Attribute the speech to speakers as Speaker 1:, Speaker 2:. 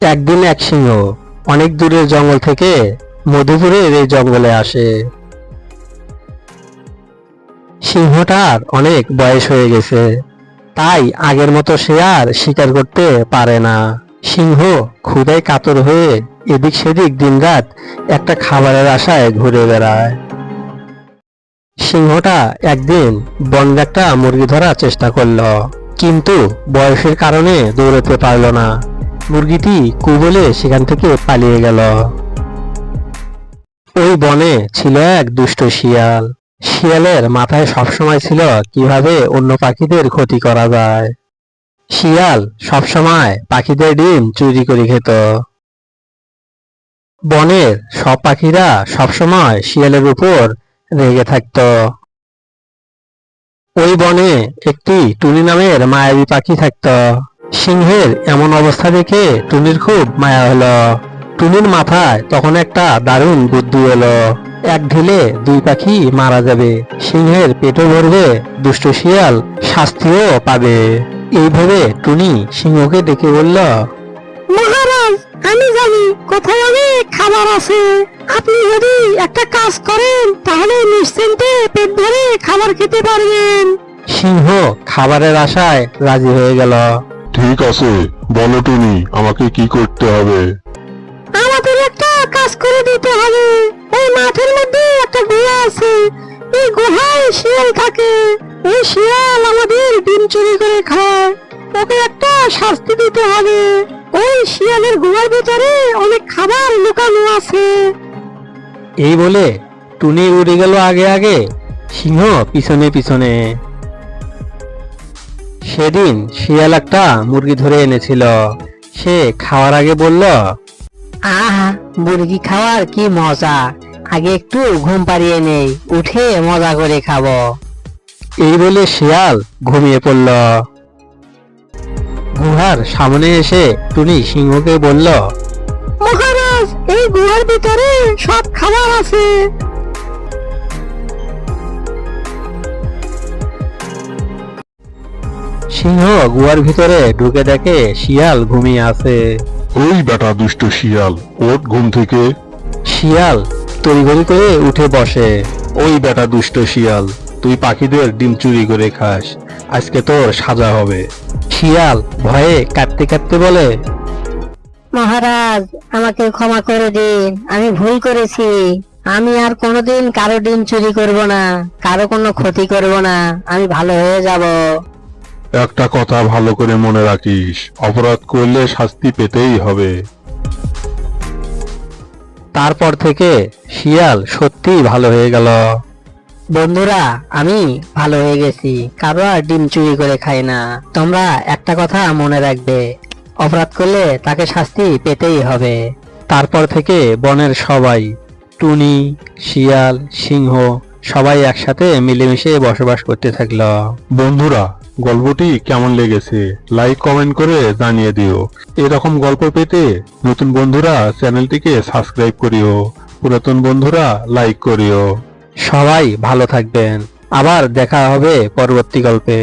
Speaker 1: একদিন এক সিংহ অনেক দূরের জঙ্গল থেকে মধুপুরের এই জঙ্গলে আসে। সিংহটার অনেক বয়স হয়ে গেছে, তাই আগের মতো সে আর শিকার করতে পারে না। সিংহ ক্ষুধায় কাতর হয়ে এদিক সেদিক দিনরাত একটা খাবারের আশায় ঘুরে বেড়ায়। সিংহটা একদিন বনে একটা মুরগি ধরার চেষ্টা করলো, কিন্তু বয়সের কারণে দৌড়াতে পারল না। মুরগিটি কু বলে সেখান থেকে পালিয়ে গেল। ওই বনে ছিল এক দুষ্ট শিয়াল। শিয়ালের মাথায় সবসময় ছিল কিভাবে অন্য পাখিদের ক্ষতি করা যায়। শিয়াল সবসময় পাখিদের ডিম চুরি করে খেত। বনের সব পাখিরা সবসময় শিয়ালের উপর রেগে থাকত। ওই বনে একটি টুনি নামের মায়াবী পাখি থাকত। সিংহের এমন অবস্থা দেখে টুনির খুব মায়া হলো। টুনির মাথায় তখন একটা দারুণ বুদ্ধি এলো, এক ঢিলে দুই পাখি মারা যাবে, সিংহের পেটও ভরবে, দুষ্ট শিয়াল শাস্তিও পাবে। এইভাবে টুনি সিংহকে ডেকে বলল,
Speaker 2: মহারাজ, আমি জানি কোথায় অনেক খাবার আছে। আপনি যদি একটা কাজ করেন তাহলে নিশ্চিন্তে পেট ভরে খাবার খেতে পারবেন।
Speaker 1: সিংহ খাবারের আশায় রাজি হয়ে গেল।
Speaker 3: ঠিক আছে, বলো টুনি, আমাকে কি করতে হবে?
Speaker 2: আমাদের একটা কাজ করে দিতে হবে। এই মাঠের মধ্যে একটা গুহা আছে, এই গুহায় শিয়াল থাকে। এই শিয়াল আমাদের ডিম চুরি করে খায়, ওকে একটা শাস্তি দিতে হবে। ওই শিয়ালের গুহার ভিতরে অনেক খাবার লুকানো আছে।
Speaker 1: এই বলে টুনি উড়ে গেল আগে আগে, সিংহ পিছনে পিছনে। সেদিন শিয়াল একটা মুরগি ধরে এনেছিল। সে খাওয়ার আগে বলল,
Speaker 2: আহা, মুরগি খাওয়ার কি মজা! আগে একটু ঘুম পাড়িয়ে নেই, উঠে মজা করে খাবো।
Speaker 1: এই বলে শিয়াল ঘুমিয়ে পড়ল। গুহার সামনে এসে টুনি সিংহকে বলল,
Speaker 2: মহারাজ, এই গুহার ভিতরে সব খাবার আছে।
Speaker 1: সিংহ গুহার ভিতরে ঢুকে দেখে শিয়াল ঘুমিয়ে আছে।
Speaker 3: ওই বেটা দুষ্ট শিয়াল, ওঠ ঘুম থেকে।
Speaker 1: শিয়াল তড়িঘড়ি করে উঠে বসে। ওই বেটা দুষ্ট শিয়াল, তুই পাখিদের ডিম চুরি করে খাস, আজকে তোর সাজা হবে। শিয়াল ভয়ে কাঁদতে কাঁদতে বলে,
Speaker 2: মহারাজ, আমাকে ক্ষমা করে দিন, আমি ভুল করেছি। আমি আর কোনোদিন কারো ডিম চুরি করব না, কারো কোনো ক্ষতি করব না, আমি ভালো হয়ে যাব।
Speaker 3: একটা কথা ভালো করে মনে রাখিস, অপরাধ করলে শাস্তি পেতেই হবে।
Speaker 1: তারপর থেকে শিয়াল সত্যি ভালো হয়ে গেল।
Speaker 2: বন্ধুরা, আমি ভালো হয়ে গেছি, কারো আর ডিম চুরি করে খাই না। তোমরা একটা কথা মনে রাখবে, অপরাধ করলে তাকে শাস্তি পেতেই হবে।
Speaker 1: তারপর থেকে বনের সবাই, টুনি, শিয়াল, সিংহ সবাই একসাথে মিলেমিশে বসবাস করতে থাকলো।
Speaker 3: বন্ধুরা, গল্পটি কেমন লেগেছে লাইক কমেন্ট করে জানিয়ে দিও। এরকম গল্প পেতে নতুন বন্ধুরা চ্যানেলটিকে সাবস্ক্রাইব করিও, পুরাতন বন্ধুরা লাইক করিও।
Speaker 1: সবাই ভালো থাকবেন, আবার দেখা হবে পরবর্তী গল্পে।